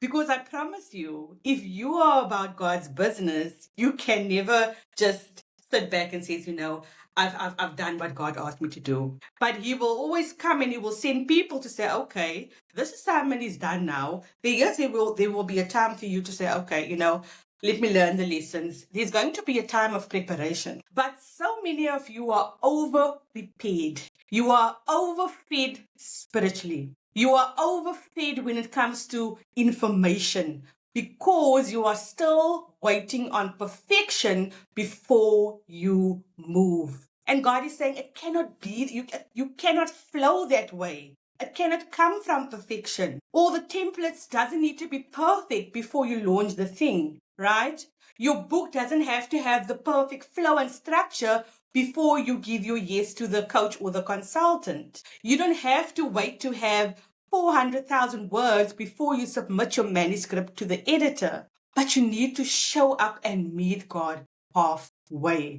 Because I promise you, if you are about God's business, you can never just sit back and say, I've done what God asked me to do. But He will always come and He will send people to say, okay, this assignment is done now. There will be a time for you to say, okay, let me learn the lessons. There's going to be a time of preparation. But so many of you are over prepared. You are overfed spiritually. You are overfed when it comes to information because you are still waiting on perfection before you move. And God is saying it cannot be, you cannot flow that way. It cannot come from perfection. All the templates doesn't need to be perfect before you launch the thing, right? Your book doesn't have to have the perfect flow and structure before you give your yes to the coach or the consultant. You don't have to wait to have 400,000 words before you submit your manuscript to the editor. But you need to show up and meet God halfway.